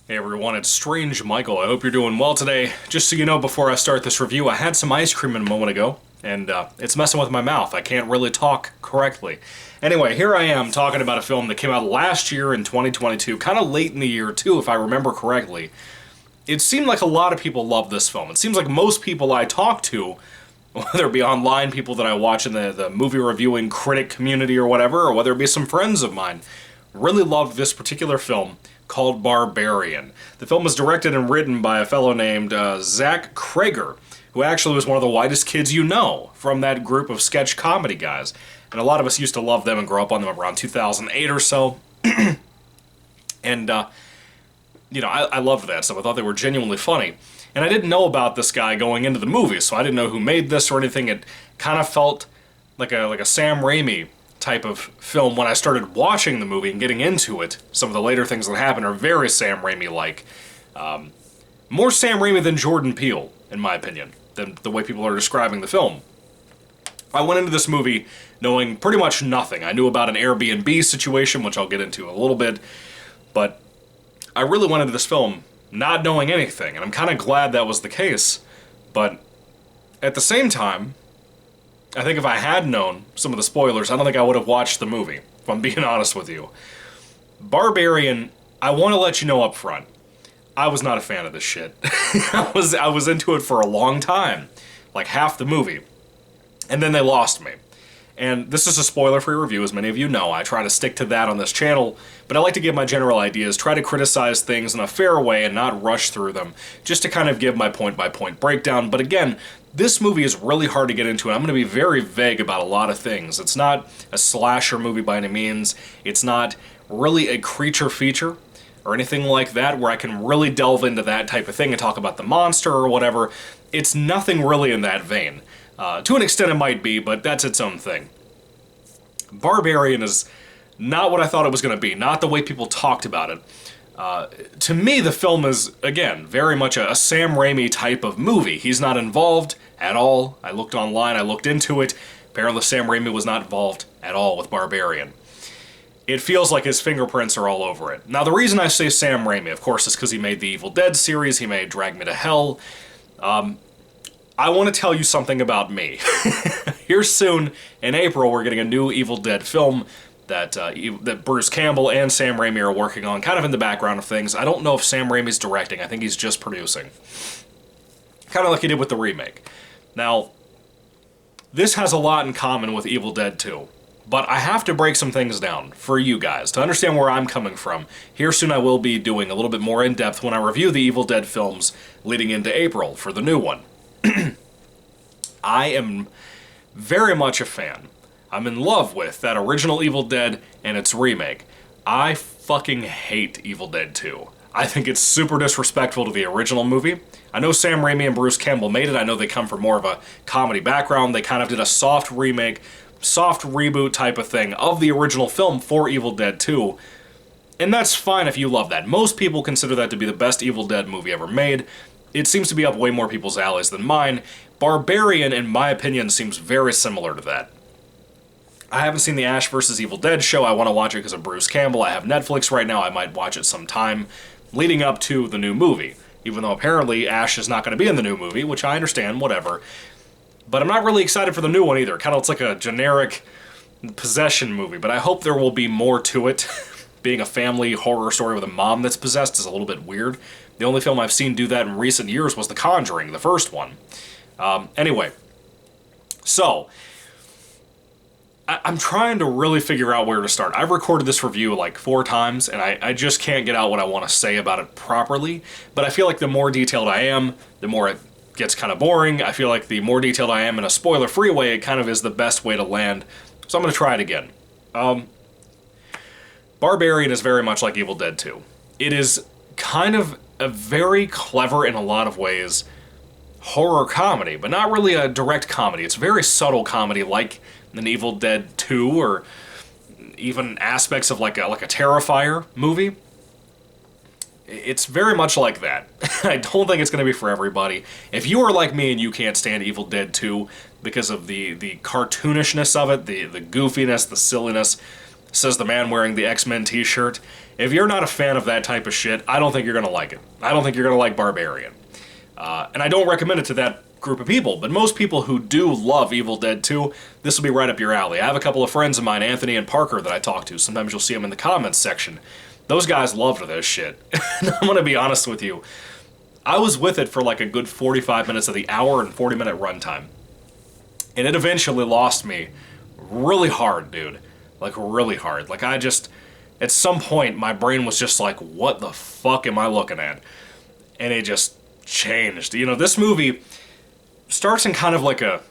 Hey everyone, it's Strange Michael. I hope you're doing well today. Just so you know, before I start this review, I had some ice cream a moment ago, and it's messing with my mouth. I can't really talk correctly. Anyway, here I am talking about a film that came out last year in 2022, kind of late in the year too, if I remember correctly. It seemed like a lot of people love this film. It seems like most people I talk to, whether it be online, people that I watch in the movie reviewing critic community or whatever, or whether it be some friends of mine, really loved this particular film called Barbarian. The film was directed and written by a fellow named Zach Krager, who actually was one of the whitest kids you know from that group of sketch comedy guys. And a lot of us used to love them and grow up on them around 2008 or so. And, I loved that stuff. I thought they were genuinely funny. And I didn't know about this guy going into the movie, so I didn't know who made this or anything. It kind of felt like a Sam Raimi type of film when I started watching the movie and getting into it. Some of the later things that happen are very Sam Raimi-like. More Sam Raimi than Jordan Peele, in my opinion, than the way people are describing the film. I went into this movie knowing pretty much nothing. I knew about an Airbnb situation, which I'll get into in a little bit, but I really went into this film not knowing anything, and I'm kind of glad that was the case. But at the same time, I think if I had known some of the spoilers, I don't think I would have watched the movie, if I'm being honest with you. Barbarian, I want to let you know up front, I was not a fan of this shit. I was into it for a long time, like half the movie, and then they lost me. And this is a spoiler-free review, as many of you know. I try to stick to that on this channel, but I like to give my general ideas, try to criticize things in a fair way and not rush through them, just to kind of give my point-by-point breakdown. But again, this movie is really hard to get into, and I'm going to be very vague about a lot of things. It's not a slasher movie by any means. It's not really a creature feature or anything like that, where I can really delve into that type of thing and talk about the monster or whatever. It's nothing really in that vein. To an extent it might be, but that's its own thing. Barbarian is not what I thought it was going to be, not the way people talked about it. To me, the film is, again, very much a Sam Raimi type of movie. He's not involved at all. I looked online, I looked into it. Apparently Sam Raimi was not involved at all with Barbarian. It feels like his fingerprints are all over it. Now, the reason I say Sam Raimi, of course, is because he made the Evil Dead series, he made Drag Me to Hell. I want to tell you something about me. Here soon, in April, we're getting a new Evil Dead film that Bruce Campbell and Sam Raimi are working on, kind of in the background of things. I don't know if Sam Raimi's directing. I think he's just producing. Kind of like he did with the remake. Now, this has a lot in common with Evil Dead 2. But I have to break some things down for you guys to understand where I'm coming from. Here soon I will be doing a little bit more in-depth when I review the Evil Dead films leading into April for the new one. I am very much a fan. I'm in love with that original Evil Dead and its remake. I fucking hate Evil Dead 2. I think it's super disrespectful to the original movie. I know Sam Raimi and Bruce Campbell made it. I know they come from more of a comedy background. They kind of did a soft remake, soft reboot type of thing of the original film for Evil Dead 2. And that's fine if you love that. Most people consider that to be the best Evil Dead movie ever made. It seems to be up way more people's alleys than mine. Barbarian, in my opinion, seems very similar to that. I haven't seen the Ash vs. Evil Dead show. I want to watch it because of Bruce Campbell. I have Netflix right now. I might watch it sometime leading up to the new movie. Even though apparently Ash is not going to be in the new movie, which I understand, whatever. But I'm not really excited for the new one either. Kind of looks like a generic possession movie, but I hope there will be more to it. Being a family horror story with a mom that's possessed is a little bit weird. The only film I've seen do that in recent years was The Conjuring, the first one. Anyway, so I'm trying to really figure out where to start. I've recorded this review like 4 times, and I just can't get out what I want to say about it properly, but I feel like the more detailed I am, the more it gets kind of boring. I feel like the more detailed I am in a spoiler-free way, it kind of is the best way to land, so I'm going to try it again. Barbarian is very much like Evil Dead 2. It is kind of a very clever, in a lot of ways, horror comedy, but not really a direct comedy. It's very subtle comedy, like an Evil Dead 2, or even aspects of like a Terrifier movie. It's very much like that. I don't think it's going to be for everybody. If you are like me and you can't stand Evil Dead 2 because of the cartoonishness of it, the goofiness, the silliness, says the man wearing the X-Men t-shirt. If you're not a fan of that type of shit, I don't think you're going to like it. I don't think you're going to like Barbarian. And I don't recommend it to that group of people, but most people who do love Evil Dead 2, this will be right up your alley. I have a couple of friends of mine, Anthony and Parker, that I talk to. Sometimes you'll see them in the comments section. Those guys loved this shit. And I'm going to be honest with you. I was with it for like a good 45 minutes of the hour and 40-minute runtime. And it eventually lost me really hard, dude. Like, really hard. Like, I just... At some point, my brain was just like, what the fuck am I looking at? And it just changed. You know, this movie starts in kind of like a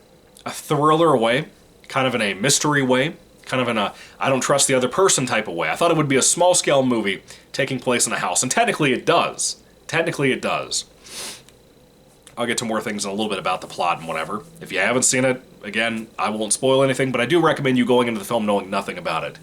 thriller way, kind of in a mystery way, kind of in a I don't trust the other person type of way. I thought it would be a small-scale movie taking place in a house, and technically it does. Technically it does. I'll get to more things in a little bit about the plot and whatever. If you haven't seen it, again, I won't spoil anything, but I do recommend you going into the film knowing nothing about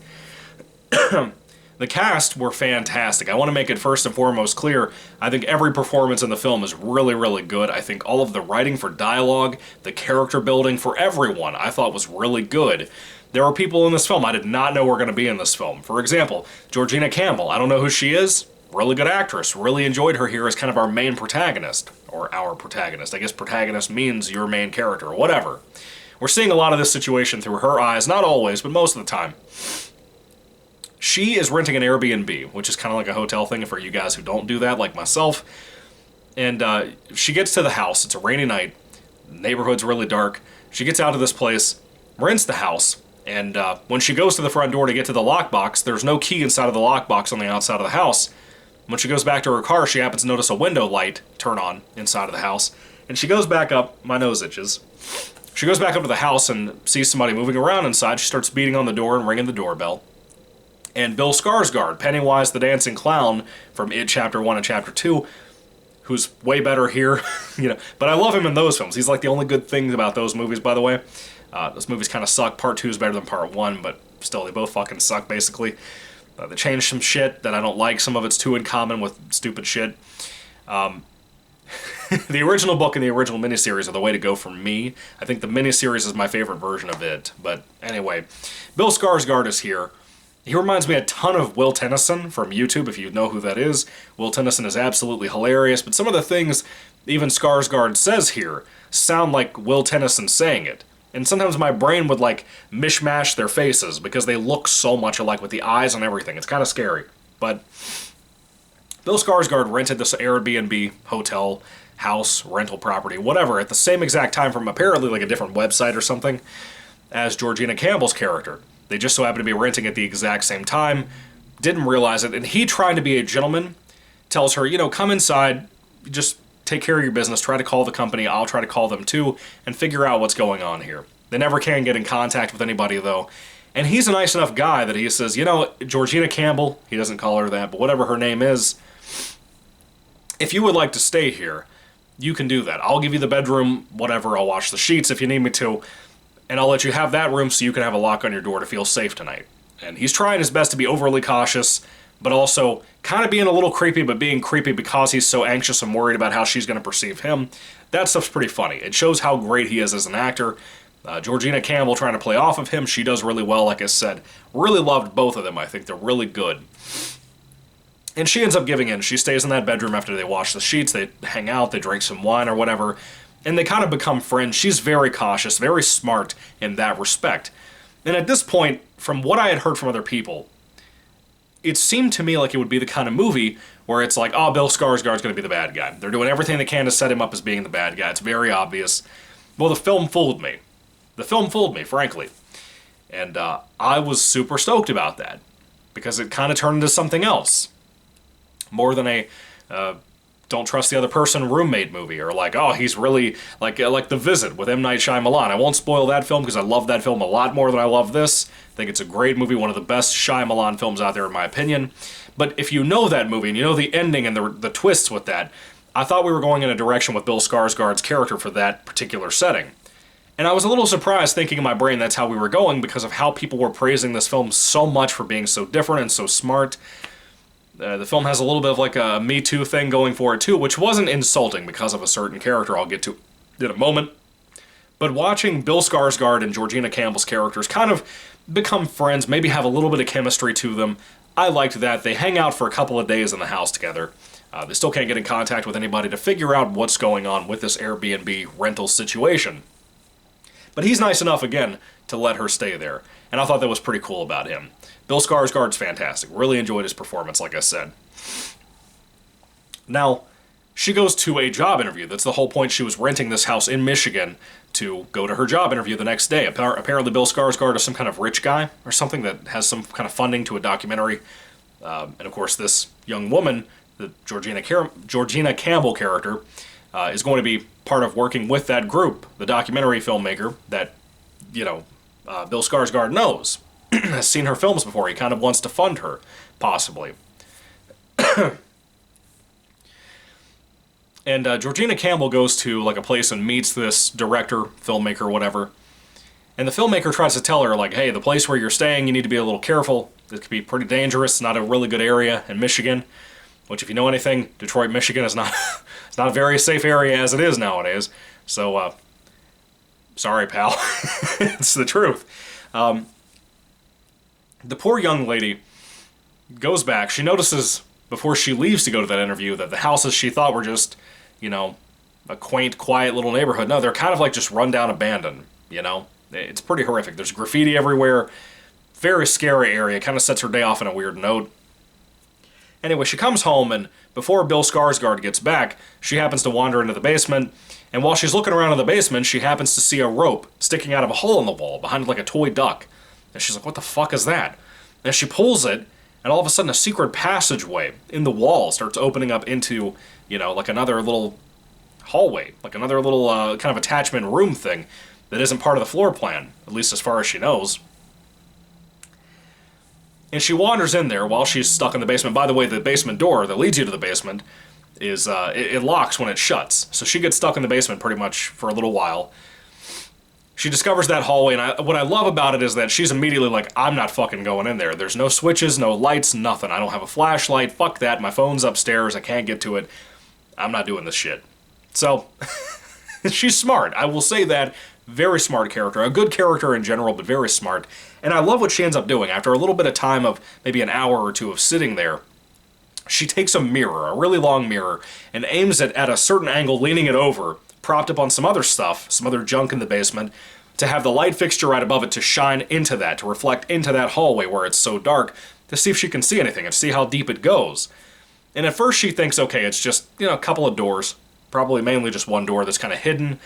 it. The cast were fantastic. I want to make it first and foremost clear, I think every performance in the film is really, really good. I think all of the writing for dialogue, the character building for everyone, I thought was really good. There were people in this film I did not know were going to be in this film. For example, Georgina Campbell. I don't know who she is. Really good actress. Really enjoyed her here as kind of our main protagonist. Or our protagonist. I guess protagonist means your main character, or whatever. We're seeing a lot of this situation through her eyes. Not always, but most of the time. She is renting an Airbnb, which is kind of like a hotel thing for you guys who don't do that, like myself. And she gets to the house. It's a rainy night. The neighborhood's really dark. She gets out of this place, rents the house, and when she goes to the front door to get to the lockbox, there's no key inside of the lockbox on the outside of the house. When she goes back to her car, she happens to notice a window light turn on inside of the house. And she goes back up. My nose itches. She goes back up to the house and sees somebody moving around inside. She starts beating on the door and ringing the doorbell. And Bill Skarsgård, Pennywise the Dancing Clown from It Chapter 1 and Chapter 2, who's way better here, you know. But I love him in those films. He's like the only good thing about those movies, by the way. Those movies kind of suck. Part 2 is better than Part 1, but still, they both fucking suck, basically. They changed some shit that I don't like. Some of it's too in common with stupid shit. The original book and the original miniseries are the way to go for me. I think the miniseries is my favorite version of it. But anyway, Bill Skarsgård is here. He reminds me a ton of Will Tennyson from YouTube, if you know who that is. Will Tennyson is absolutely hilarious, but some of the things even Skarsgård says here sound like Will Tennyson saying it. And sometimes my brain would, like, mishmash their faces because they look so much alike with the eyes and everything. It's kind of scary. But Bill Skarsgård rented this Airbnb hotel, house, rental property, whatever, at the same exact time from apparently, like, a different website or something as Georgina Campbell's character. They just so happen to be renting at the exact same time, didn't realize it, and he, trying to be a gentleman, tells her, you know, come inside, just take care of your business, try to call the company, I'll try to call them too, and figure out what's going on here. They never can get in contact with anybody, though. And he's a nice enough guy that he says, you know, Georgina Campbell, he doesn't call her that, but whatever her name is, if you would like to stay here, you can do that. I'll give you the bedroom, whatever, I'll wash the sheets if you need me to, and I'll let you have that room so you can have a lock on your door to feel safe tonight. And he's trying his best to be overly cautious, but also kind of being a little creepy, but being creepy because he's so anxious and worried about how she's going to perceive him. That stuff's pretty funny. It shows how great he is as an actor. Georgina Campbell trying to play off of him, she does really well, like I said. Really loved both of them, I think. They're really good. And she ends up giving in. She stays in that bedroom after they wash the sheets, they hang out, they drink some wine or whatever, and they kind of become friends. She's very cautious, very smart in that respect. And at this point, from what I had heard from other people, it seemed to me like it would be the kind of movie where it's like, oh, Bill Skarsgård's going to be the bad guy. They're doing everything they can to set him up as being the bad guy. It's very obvious. Well, the film fooled me. The film fooled me, frankly. And I was super stoked about that, because it kind of turned into something else. More than a don't trust the other person roommate movie, or like, oh, he's really, like The Visit with M. Night Shyamalan. I won't spoil that film because I love that film a lot more than I love this. I think it's a great movie, one of the best Shyamalan films out there in my opinion. But if you know that movie, and you know the ending and the twists with that, I thought we were going in a direction with Bill Skarsgård's character for that particular setting. And I was a little surprised, thinking in my brain that's how we were going, because of how people were praising this film so much for being so different and so smart. The film has a little bit of like a Me Too thing going for it too, which wasn't insulting because of a certain character I'll get to in a moment. But watching Bill Skarsgård and Georgina Campbell's characters kind of become friends, maybe have a little bit of chemistry to them, I liked that. They hang out for a couple of days in the house together. They still can't get in contact with anybody to figure out what's going on with this Airbnb rental situation. But he's nice enough, again, to let her stay there. And I thought that was pretty cool about him. Bill Skarsgård's fantastic. Really enjoyed his performance, like I said. Now, she goes to a job interview. That's the whole point. She was renting this house in Michigan to go to her job interview the next day. Apparently Bill Skarsgård is some kind of rich guy or something that has some kind of funding to a documentary. And of course this young woman, the Georgina Campbell character, is going to be part of working with that group, the documentary filmmaker that, Bill Skarsgård knows, has seen her films before. He kind of wants to fund her, possibly. And Georgina Campbell goes to like a place and meets this director, filmmaker, whatever. And the filmmaker tries to tell her, like, hey, the place where you're staying, you need to be a little careful. It could be pretty dangerous. It's not a really good area in Michigan. Which, if you know anything, Detroit, Michigan is not it's not a very safe area as it is nowadays. So, sorry, pal. It's the truth. The poor young lady goes back. She notices before she leaves to go to that interview that the houses she thought were just, a quaint, quiet little neighborhood. No, they're kind of like just run down, abandoned, It's pretty horrific. There's graffiti everywhere. Very scary area. Kind of sets her day off on a weird note. Anyway, she comes home, and before Bill Skarsgård gets back, she happens to wander into the basement, and while she's looking around in the basement, she happens to see a rope sticking out of a hole in the wall behind like a toy duck. And she's like, what the fuck is that? And she pulls it, and all of a sudden a secret passageway in the wall starts opening up into, like another little hallway, like another little kind of attachment room thing that isn't part of the floor plan, at least as far as she knows. And she wanders in there while she's stuck in the basement. By the way, the basement door that leads you to the basement is, it locks when it shuts. So she gets stuck in the basement pretty much for a little while. She discovers that hallway, and what I love about it is that she's immediately like, I'm not fucking going in there. There's no switches, no lights, nothing. I don't have a flashlight. Fuck that. My phone's upstairs. I can't get to it. I'm not doing this shit. So, she's smart. I will say that. Very smart character. A good character in general, but very smart. And I love what she ends up doing. After a little bit of time of maybe an hour or two of sitting there, she takes a mirror, a really long mirror, and aims it at a certain angle, leaning it over, propped up on some other stuff, some other junk in the basement, to have the light fixture right above it to shine into that, to reflect into that hallway where it's so dark, to see if she can see anything and see how deep it goes. And at first she thinks, okay, it's just, a couple of doors, probably mainly just one door that's kind of hidden.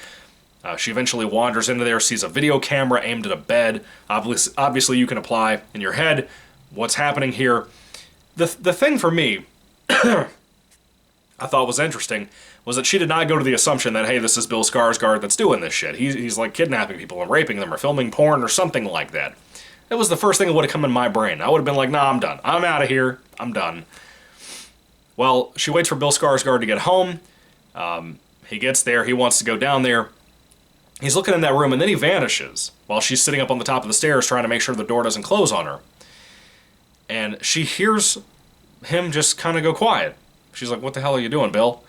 She eventually wanders into there, sees a video camera aimed at a bed. Obviously you can apply in your head what's happening here. The thing for me I thought was interesting was that she did not go to the assumption that, hey, this is Bill Skarsgård that's doing this shit. He's like kidnapping people and raping them or filming porn or something like that. That was the first thing that would have come in my brain. I would have been like, nah, I'm done. I'm out of here. I'm done. Well, she waits for Bill Skarsgård to get home. He gets there. He wants to go down there. He's looking in that room, and then he vanishes while she's sitting up on the top of the stairs trying to make sure the door doesn't close on her. And she hears him just kind of go quiet. She's like, what the hell are you doing, Bill?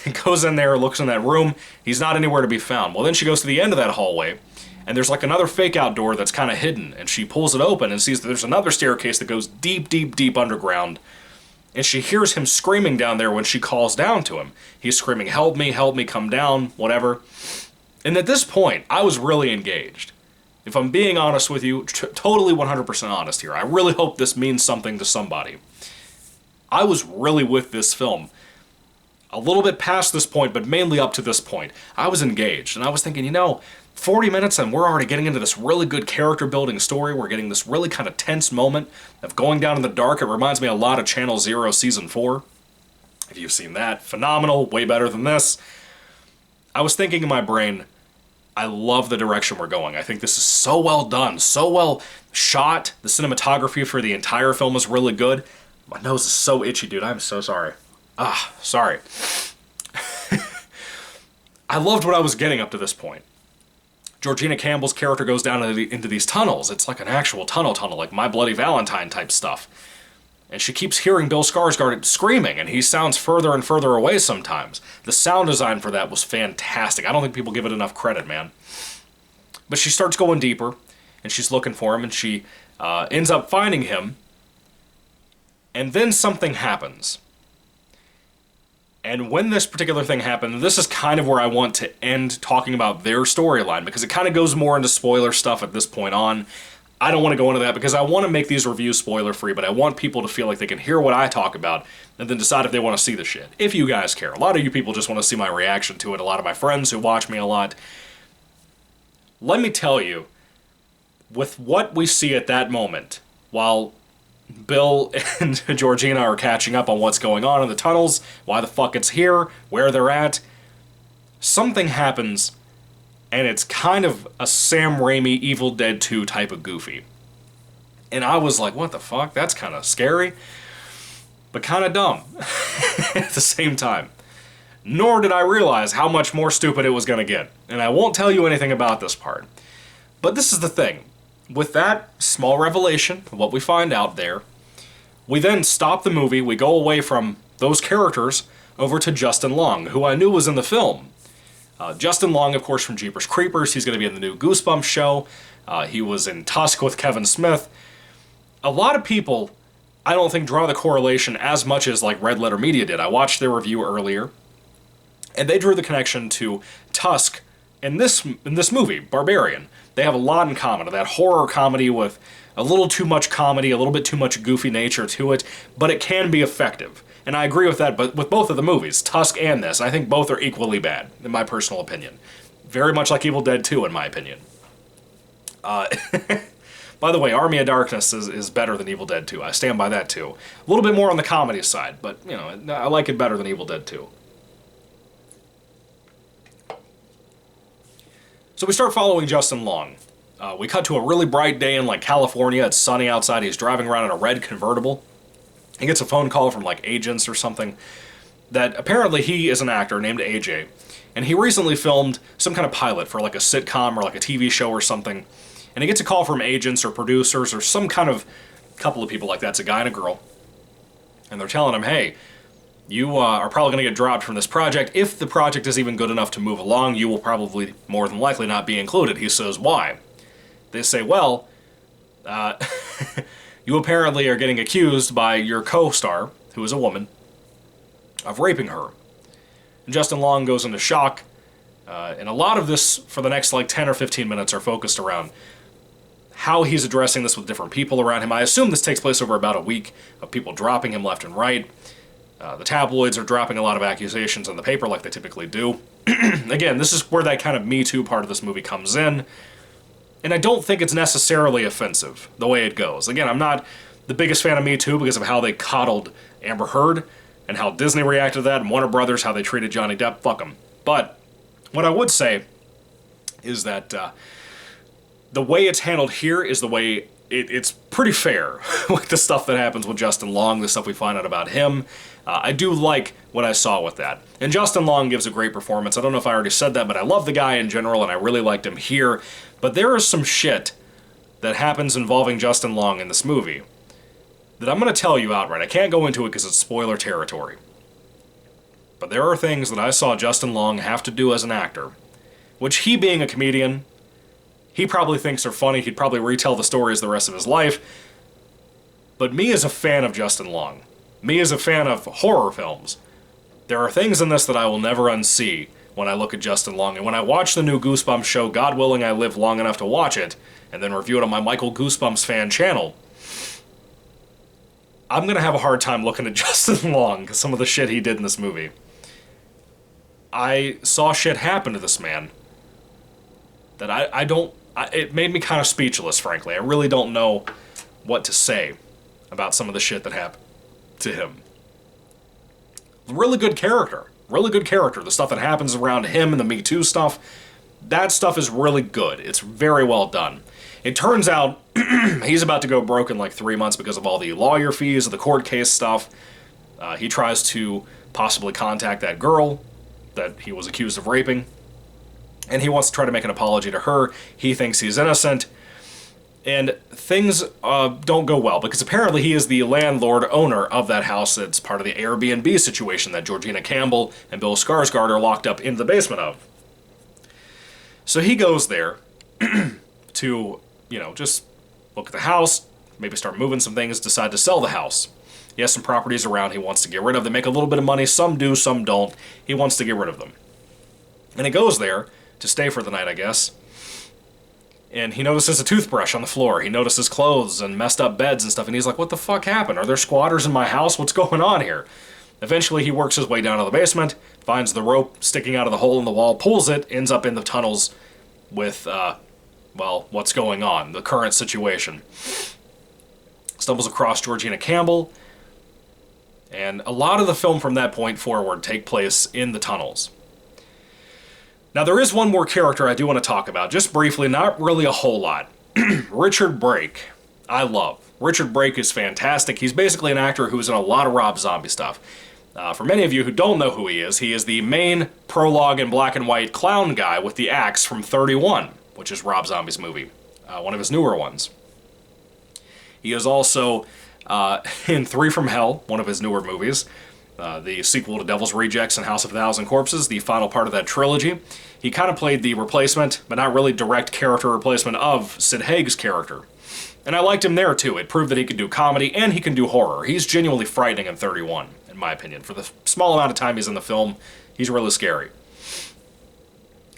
He goes in there, looks in that room. He's not anywhere to be found. Well, then she goes to the end of that hallway, and there's like another fake-out door that's kind of hidden, and she pulls it open and sees that there's another staircase that goes deep, deep, deep underground. And she hears him screaming down there when she calls down to him. He's screaming, help me, come down, whatever. And at this point, I was really engaged. If I'm being honest with you, totally 100% honest here, I really hope this means something to somebody. I was really with this film. A little bit past this point, but mainly up to this point. I was engaged, and I was thinking, 40 minutes and we're already getting into this really good character building story. We're getting this really kind of tense moment of going down in the dark. It reminds me a lot of Channel Zero Season 4. If you've seen that, phenomenal, way better than this. I was thinking in my brain, I love the direction we're going. I think this is so well done, so well shot. The cinematography for the entire film is really good. My nose is so itchy, dude. I'm so sorry. Sorry. I loved what I was getting up to this point. Georgina Campbell's character goes down into these tunnels. It's like an actual tunnel, like My Bloody Valentine type stuff. And she keeps hearing Bill Skarsgård screaming, and he sounds further and further away sometimes. The sound design for that was fantastic. I don't think people give it enough credit, man. But she starts going deeper, and she's looking for him, and she ends up finding him. And then something happens. And when this particular thing happened, this is kind of where I want to end talking about their storyline, because it kind of goes more into spoiler stuff at this point on. I don't want to go into that because I want to make these reviews spoiler-free, but I want people to feel like they can hear what I talk about and then decide if they want to see the shit. If you guys care. A lot of you people just want to see my reaction to it. A lot of my friends who watch me a lot. Let me tell you, with what we see at that moment, while Bill and Georgina are catching up on what's going on in the tunnels, why the fuck it's here, where they're at, something happens. And it's kind of a Sam Raimi Evil Dead 2 type of goofy. And I was like, what the fuck? That's kind of scary, but kind of dumb at the same time. Nor did I realize how much more stupid it was going to get. And I won't tell you anything about this part. But this is the thing. With that small revelation, what we find out there, we then stop the movie, we go away from those characters over to Justin Long, who I knew was in the film. Justin Long, of course, from Jeepers Creepers. He's going to be in the new Goosebumps show. He was in Tusk with Kevin Smith. A lot of people, I don't think, draw the correlation as much as like Red Letter Media did. I watched their review earlier, and they drew the connection to Tusk in this movie, Barbarian. They have a lot in common. That horror comedy with a little too much comedy, a little bit too much goofy nature to it, but it can be effective. And I agree with that, but with both of the movies, Tusk and this, I think both are equally bad, in my personal opinion. Very much like Evil Dead 2, in my opinion. By the way, Army of Darkness is better than Evil Dead 2. I stand by that, too. A little bit more on the comedy side, but, you know, I like it better than Evil Dead 2. So we start following Justin Long. We cut to a really bright day in, like, California. It's sunny outside. He's driving around in a red convertible. He gets a phone call from, like, agents or something that apparently he is an actor named AJ, and he recently filmed some kind of pilot for, like, a sitcom or, like, a TV show or something, and he gets a call from agents or producers or some kind of couple of people like that. It's a guy and a girl, and they're telling him, hey, you are probably going to get dropped from this project. If the project is even good enough to move along, you will probably, more than likely, not be included. He says, why? They say, well, you apparently are getting accused by your co-star, who is a woman, of raping her. And Justin Long goes into shock, and a lot of this, for the next like 10 or 15 minutes, are focused around how he's addressing this with different people around him. I assume this takes place over about a week of people dropping him left and right. The tabloids are dropping a lot of accusations in the paper like they typically do. Again, this is where that kind of Me Too part of this movie comes in. And I don't think it's necessarily offensive, the way it goes. Again, I'm not the biggest fan of Me Too because of how they coddled Amber Heard and how Disney reacted to that, and Warner Brothers, how they treated Johnny Depp. Fuck them. But what I would say is that the way it's handled here is the way it's pretty fair with the stuff that happens with Justin Long, the stuff we find out about him. I do like what I saw with that. And Justin Long gives a great performance. I don't know if I already said that, but I love the guy in general, and I really liked him here. But there is some shit that happens involving Justin Long in this movie that I'm going to tell you outright. I can't go into it because it's spoiler territory. But there are things that I saw Justin Long have to do as an actor, which he being a comedian, he probably thinks are funny. He'd probably retell the stories the rest of his life. But me as a fan of Justin Long, me as a fan of horror films, there are things in this that I will never unsee when I look at Justin Long. And when I watch the new Goosebumps show, God willing I live long enough to watch it, and then review it on my Michael Goosebumps fan channel, I'm going to have a hard time looking at Justin Long because some of the shit he did in this movie. I saw shit happen to this man that it made me kind of speechless, frankly. I really don't know what to say about some of the shit that happened to him. Really good character. Really good character. The stuff that happens around him and the Me Too stuff, that stuff is really good. It's very well done. It turns out he's about to go broke in like 3 months because of all the lawyer fees, the court case stuff. He tries to possibly contact that girl that he was accused of raping, and he wants to try to make an apology to her. He thinks he's innocent. And things don't go well, because apparently he is the landlord owner of that house. It's part of the Airbnb situation that Georgina Campbell and Bill Skarsgård are locked up in the basement of. So he goes there to, just look at the house, maybe start moving some things, decide to sell the house. He has some properties around he wants to get rid of. They make a little bit of money. Some do, some don't. He wants to get rid of them. And he goes there to stay for the night, I guess. And he notices a toothbrush on the floor. He notices clothes and messed up beds and stuff. And he's like, what the fuck happened? Are there squatters in my house? What's going on here? Eventually, he works his way down to the basement, finds the rope sticking out of the hole in the wall, pulls it, ends up in the tunnels with, what's going on, the current situation. Stumbles across Georgina Campbell. And a lot of the film from that point forward take place in the tunnels. Now, there is one more character I do want to talk about, just briefly, not really a whole lot. Richard Brake, I love. Richard Brake is fantastic. He's basically an actor who's in a lot of Rob Zombie stuff. For many of you who don't know who he is the main prologue in black and white clown guy with the axe from 31, which is Rob Zombie's movie, one of his newer ones. He is also in 3 from Hell, one of his newer movies. The sequel to Devil's Rejects and House of a Thousand Corpses, the final part of that trilogy. He kind of played the replacement, but not really direct character replacement of Sid Haig's character. And I liked him there too. It proved that he could do comedy and he can do horror. He's genuinely frightening in 31, in my opinion. For the small amount of time he's in the film, he's really scary.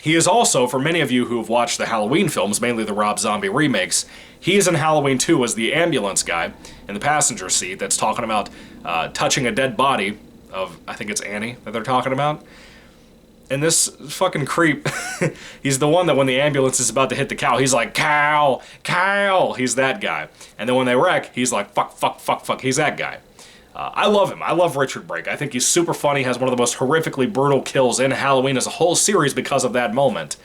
He is also, for many of you who have watched the Halloween films, mainly the Rob Zombie remakes, he is in Halloween 2 as the ambulance guy in the passenger seat that's talking about touching a dead body of, I think it's Annie that they're talking about. And this fucking creep, he's the one that when the ambulance is about to hit the cow, he's like, cow, cow, he's that guy. And then when they wreck, he's like, fuck, fuck, fuck, fuck, he's that guy. I love him. I love Richard Brake. I think he's super funny, has one of the most horrifically brutal kills in Halloween as a whole series because of that moment.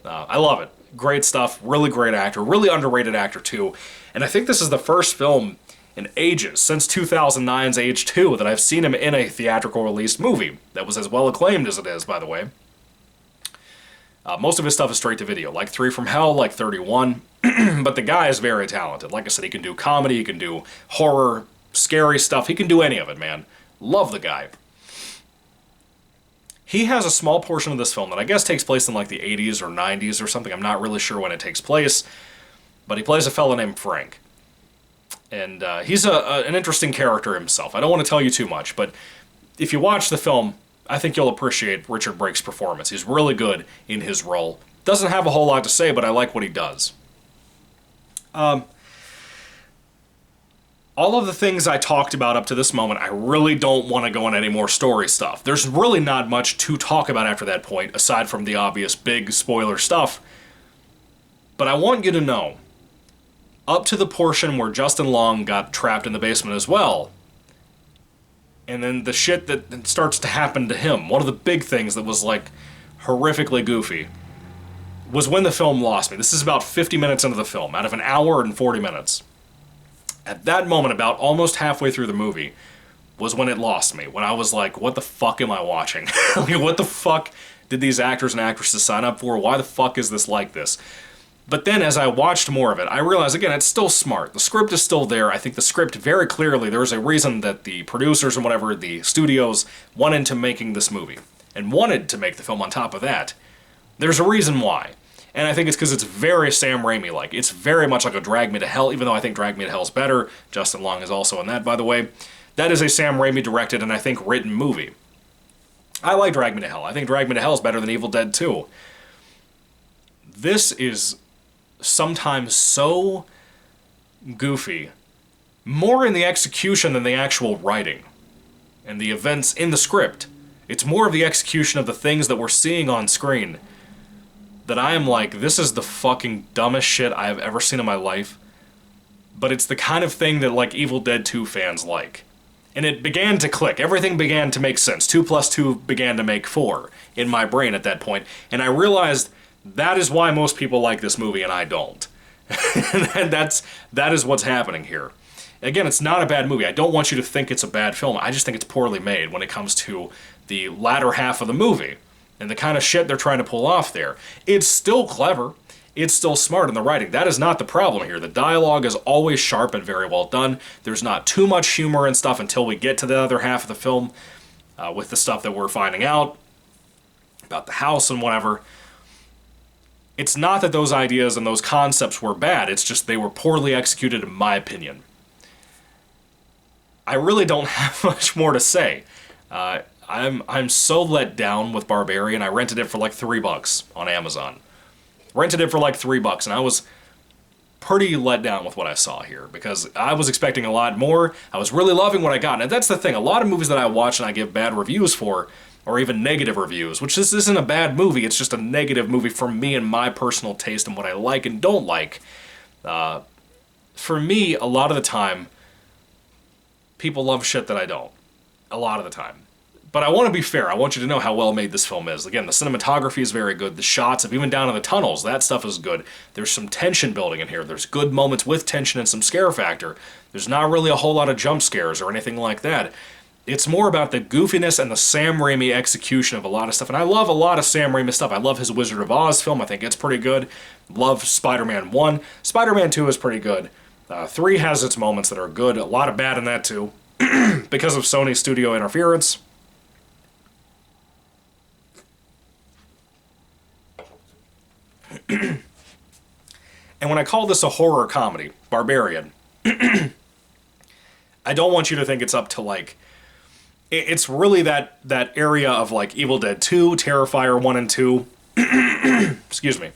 I love it. Great stuff, really great actor, really underrated actor too. And I think this is the first film in ages, since 2009's Age 2, that I've seen him in a theatrical released movie that was as well acclaimed as it is, by the way. Most of his stuff is straight to video, like 3 from Hell, like 31, but the guy is very talented. Like I said, he can do comedy, he can do horror, scary stuff, he can do any of it, man. Love the guy. He has a small portion of this film that I guess takes place in like the 80s or 90s or something. I'm not really sure when it takes place, but he plays a fella named Frank. And he's an interesting character himself. I don't want to tell you too much, but if you watch the film, I think you'll appreciate Richard Brake's performance. He's really good in his role. Doesn't have a whole lot to say, but I like what he does. All of the things I talked about up to this moment, I really don't want to go on any more story stuff. There's really not much to talk about after that point, aside from the obvious big spoiler stuff. But I want you to know, up to the portion where Justin Long got trapped in the basement as well, and then the shit that starts to happen to him, one of the big things that was like horrifically goofy, was when the film lost me. This is about 50 minutes into the film, out of an hour and 40 minutes. At that moment, about almost halfway through the movie, was when it lost me. When I was like, what the fuck am I watching? Like, what the fuck did these actors and actresses sign up for? Why the fuck is this like this? But then as I watched more of it, I realized, again, it's still smart. The script is still there. I think the script very clearly, there's a reason that the producers and whatever, the studios, went into making this movie. And wanted to make the film on top of that. There's a reason why. And I think it's because it's very Sam Raimi-like. It's very much like a Drag Me to Hell, even though I think Drag Me to Hell is better. Justin Long is also in that, by the way. That is a Sam Raimi directed and I think written movie. I like Drag Me to Hell. I think Drag Me to Hell is better than Evil Dead 2. This is sometimes so goofy, more in the execution than the actual writing and the events in the script. It's more of the execution of the things that we're seeing on screen that I am like, this is the fucking dumbest shit I have ever seen in my life, but it's the kind of thing that like Evil Dead 2 fans like. And it began to click. Everything began to make sense. 2 plus 2 began to make 4 in my brain at that point, and I realized that is why most people like this movie and I don't. And that is what's happening here. Again, it's not a bad movie. I don't want you to think it's a bad film. I just think it's poorly made when it comes to the latter half of the movie and the kind of shit they're trying to pull off there. It's still clever. it's still smart in the writing. That is not the problem here. The dialogue is always sharp and very well done. There's not too much humor and stuff until we get to the other half of the film, with the stuff that we're finding out about the house and whatever. It's not that those ideas and those concepts were bad, it's just they were poorly executed in my opinion. I really don't have much more to say. I'm so let down with Barbarian. I rented it for like $3 on Amazon. Rented it for like $3, and I was pretty let down with what I saw here, because I was expecting a lot more. I was really loving what I got, and that's the thing. A lot of movies that I watch and I give bad reviews for, or even negative reviews, which this isn't a bad movie, it's just a negative movie for me and my personal taste and what I like and don't like. For me, a lot of the time, people love shit that I don't. A lot of the time. But I want to be fair. I want you to know how well made this film is. Again, the cinematography is very good. The shots of even down in the tunnels, that stuff is good. There's some tension building in here. There's good moments with tension and some scare factor. There's not really a whole lot of jump scares or anything like that. It's more about the goofiness and the Sam Raimi execution of a lot of stuff. And I love a lot of Sam Raimi stuff. I love his Wizard of Oz film. I think it's pretty good. Love Spider-Man 1. Spider-Man 2 is pretty good. 3 has its moments that are good. A lot of bad in that too. Because of Sony studio interference. And when I call this a horror comedy, Barbarian, I don't want you to think it's up to like... It's really that area of like Evil Dead 2, Terrifier 1 and 2. Excuse me.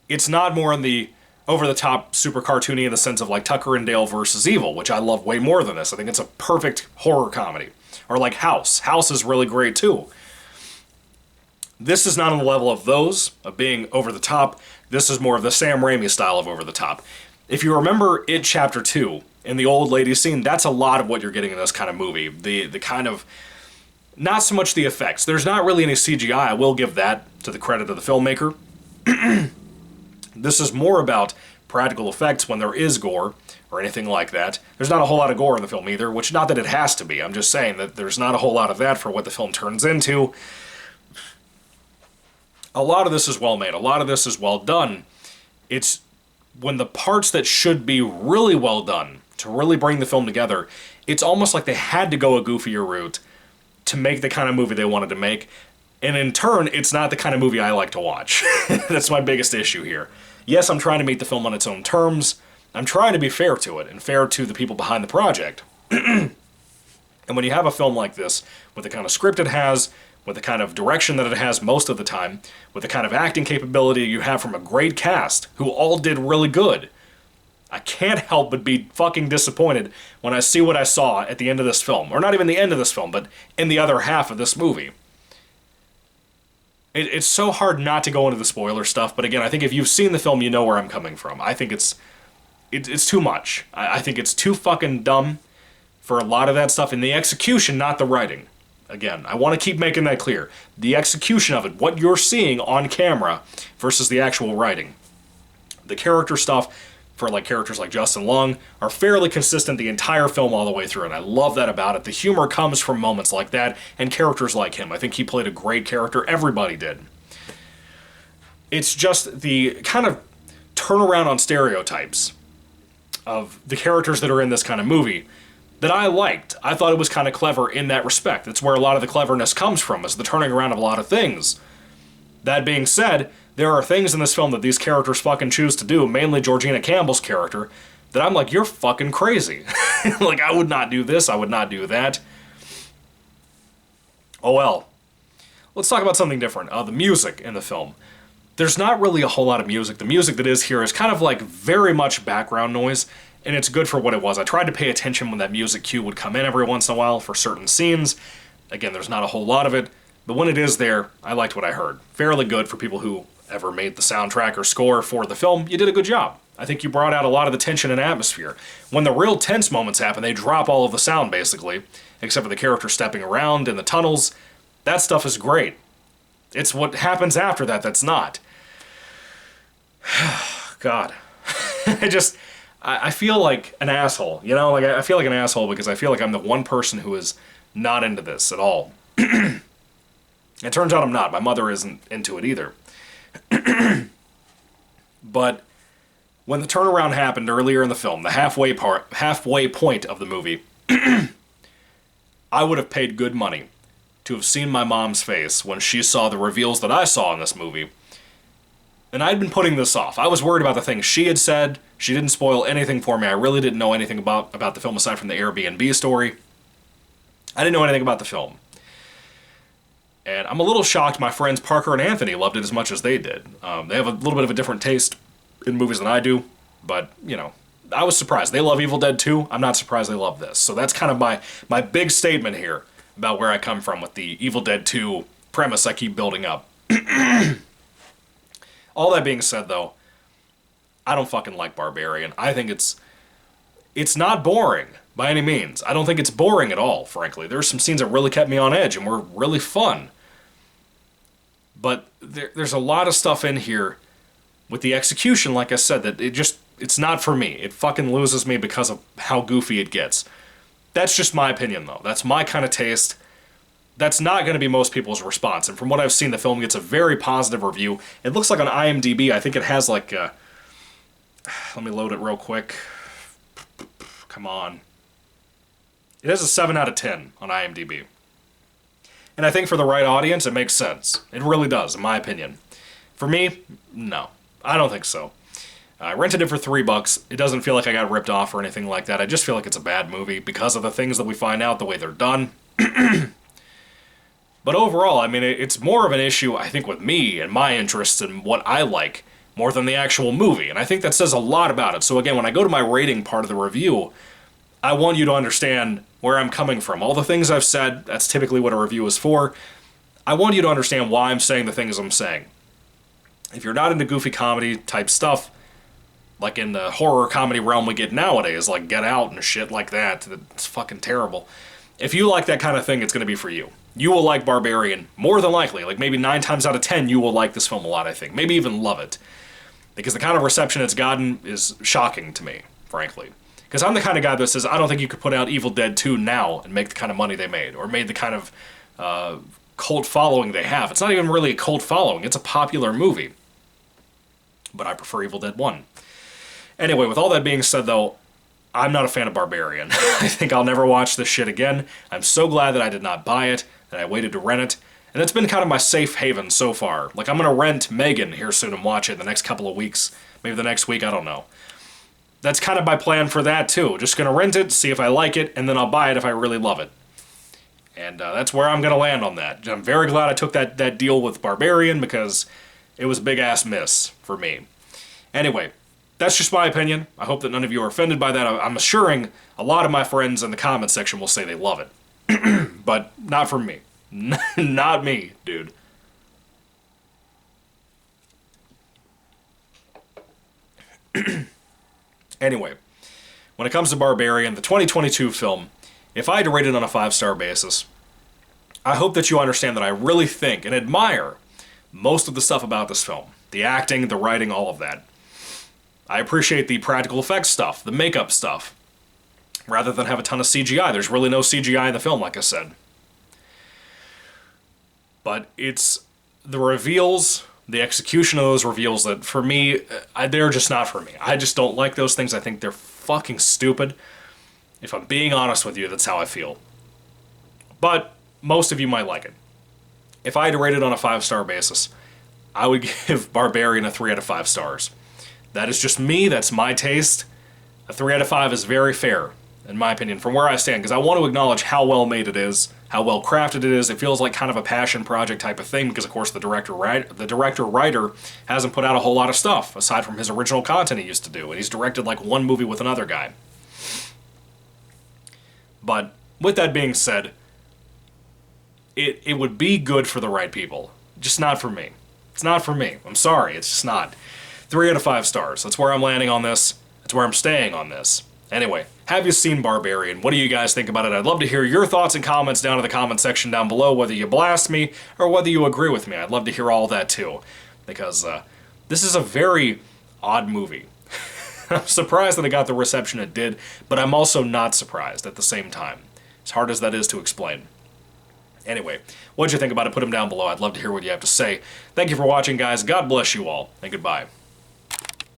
It's not more in the over-the-top, super cartoony in the sense of like Tucker and Dale versus Evil, which I love way more than this. I think it's a perfect horror comedy. Or like House. House is really great too. This is not on the level of those, of being over-the-top. This is more of the Sam Raimi style of over-the-top. If you remember It Chapter 2, in the old lady scene, that's a lot of what you're getting in this kind of movie. The kind of... Not so much the effects. There's not really any CGI. I will give that to the credit of the filmmaker. This is more about practical effects when there is gore, or anything like that. There's not a whole lot of gore in the film either, which not that it has to be. I'm just saying that there's not a whole lot of that for what the film turns into. A lot of this is well made. A lot of this is well done. It's when the parts that should be really well done, to really bring the film together, it's almost like they had to go a goofier route to make the kind of movie they wanted to make. And in turn, it's not the kind of movie I like to watch. That's my biggest issue here. Yes, I'm trying to meet the film on its own terms. I'm trying to be fair to it, and fair to the people behind the project. And when you have a film like this, with the kind of script it has, with the kind of direction that it has most of the time, with the kind of acting capability you have from a great cast, who all did really good, I can't help but be fucking disappointed when I see what I saw at the end of this film. Or not even the end of this film, but in the other half of this movie. It's so hard not to go into the spoiler stuff, but again, I think if you've seen the film, you know where I'm coming from. I think it's too much. I think it's too fucking dumb for a lot of that stuff, and the execution, not the writing. Again, I want to keep making that clear. The execution of it, what you're seeing on camera versus the actual writing. The character stuff, for like characters like Justin Long, are fairly consistent the entire film all the way through, and I love that about it. The humor comes from moments like that, and characters like him. I think he played a great character. Everybody did. It's just the kind of turnaround on stereotypes of the characters that are in this kind of movie that I liked. I thought it was kind of clever in that respect. That's where a lot of the cleverness comes from, is the turning around of a lot of things. That being said, there are things in this film that these characters fucking choose to do, mainly Georgina Campbell's character, that I'm like, you're fucking crazy. Like, I would not do this, I would not do that. Oh well. Let's talk about something different. The music in the film. There's not really a whole lot of music. The music that is here is kind of like very much background noise, and it's good for what it was. I tried to pay attention when that music cue would come in every once in a while for certain scenes. Again, there's not a whole lot of it, but when it is there, I liked what I heard. Fairly good for people who ever made the soundtrack or score for the film. You did a good job. I think you brought out a lot of the tension and atmosphere. When the real tense moments happen, they drop all of the sound, basically, except for the character stepping around in the tunnels. That stuff is great. It's what happens after that that's not. God. I feel like an asshole, you know? Like, I feel like an asshole because I feel like I'm the one person who is not into this at all. It turns out I'm not. My mother isn't into it either. But when the turnaround happened earlier in the film, the halfway point of the movie, I would have paid good money to have seen my mom's face when she saw the reveals that I saw in this movie. And I'd been putting this off. I was worried about the things she had said. She didn't spoil anything for me. I really didn't know anything about the film aside from the Airbnb story. I didn't know anything about the film. And I'm a little shocked my friends Parker and Anthony loved it as much as they did. They have a little bit of a different taste in movies than I do, but, you know, I was surprised. They love Evil Dead 2. I'm not surprised they love this. So that's kind of my big statement here about where I come from with the Evil Dead 2 premise I keep building up. All that being said, though, I don't fucking like Barbarian. I think it's not boring by any means. I don't think it's boring at all, frankly. There's some scenes that really kept me on edge and were really fun. But there's a lot of stuff in here with the execution, like I said, that it's not for me. It fucking loses me because of how goofy it gets. That's just my opinion, though. That's my kind of taste. That's not going to be most people's response. And from what I've seen, the film gets a very positive review. It looks like on IMDb, I think it has like let me load it real quick. Come on. It has a 7 out of 10 on IMDb. And I think for the right audience, it makes sense. It really does, in my opinion. For me, no. I don't think so. I rented it for $3. It doesn't feel like I got ripped off or anything like that. I just feel like it's a bad movie because of the things that we find out, the way they're done. But overall, I mean, it's more of an issue, I think, with me and my interests and what I like more than the actual movie. And I think that says a lot about it. So again, when I go to my rating part of the review, I want you to understand where I'm coming from. All the things I've said, that's typically what a review is for. I want you to understand why I'm saying the things I'm saying. If you're not into goofy comedy type stuff, like in the horror comedy realm we get nowadays, like Get Out and shit like that, it's fucking terrible. If you like that kind of thing, it's going to be for you. You will like Barbarian, more than likely. Like maybe 9 times out of 10, you will like this film a lot, I think. Maybe even love it. Because the kind of reception it's gotten is shocking to me, frankly. Because I'm the kind of guy that says, I don't think you could put out Evil Dead 2 now and make the kind of money they made, or made the kind of cult following they have. It's not even really a cult following, it's a popular movie. But I prefer Evil Dead 1. Anyway, with all that being said, though, I'm not a fan of Barbarian. I think I'll never watch this shit again. I'm so glad that I did not buy it, that I waited to rent it, and it's been kind of my safe haven so far. Like, I'm going to rent Megan here soon and watch it in the next couple of weeks. Maybe the next week, I don't know. That's kind of my plan for that, too. Just going to rent it, see if I like it, and then I'll buy it if I really love it. And that's where I'm going to land on that. I'm very glad I took that deal with Barbarian, because it was a big-ass miss for me. Anyway, that's just my opinion. I hope that none of you are offended by that. I'm assuring a lot of my friends in the comment section will say they love it. But not for me. Not me, dude. Anyway, when it comes to Barbarian, the 2022 film, if I had to rate it on a 5-star basis, I hope that you understand that I really think and admire most of the stuff about this film. The acting, the writing, all of that. I appreciate the practical effects stuff, the makeup stuff, rather than have a ton of CGI. There's really no CGI in the film, like I said. But it's the reveals, the execution of those reveals that, for me, they're just not for me. I just don't like those things. I think they're fucking stupid. If I'm being honest with you, that's how I feel. But most of you might like it. If I had to rate it on a 5-star basis, I would give Barbarian a 3 out of 5 stars. That is just me, that's my taste. A 3 out of 5 is very fair, in my opinion, from where I stand, because I want to acknowledge how well made it is, how well crafted it is. It feels like kind of a passion project type of thing, because of course the director-writer hasn't put out a whole lot of stuff, aside from his original content he used to do, and he's directed like one movie with another guy. But, with that being said, it would be good for the right people. Just not for me. It's not for me. I'm sorry, it's just not. 3 out of 5 stars. That's where I'm landing on this. That's where I'm staying on this. Anyway, have you seen Barbarian? What do you guys think about it? I'd love to hear your thoughts and comments down in the comment section down below, whether you blast me or whether you agree with me. I'd love to hear all that too, because this is a very odd movie. I'm surprised that it got the reception it did, but I'm also not surprised at the same time, as hard as that is to explain. Anyway, what'd you think about it? Put them down below. I'd love to hear what you have to say. Thank you for watching, guys. God bless you all, and goodbye.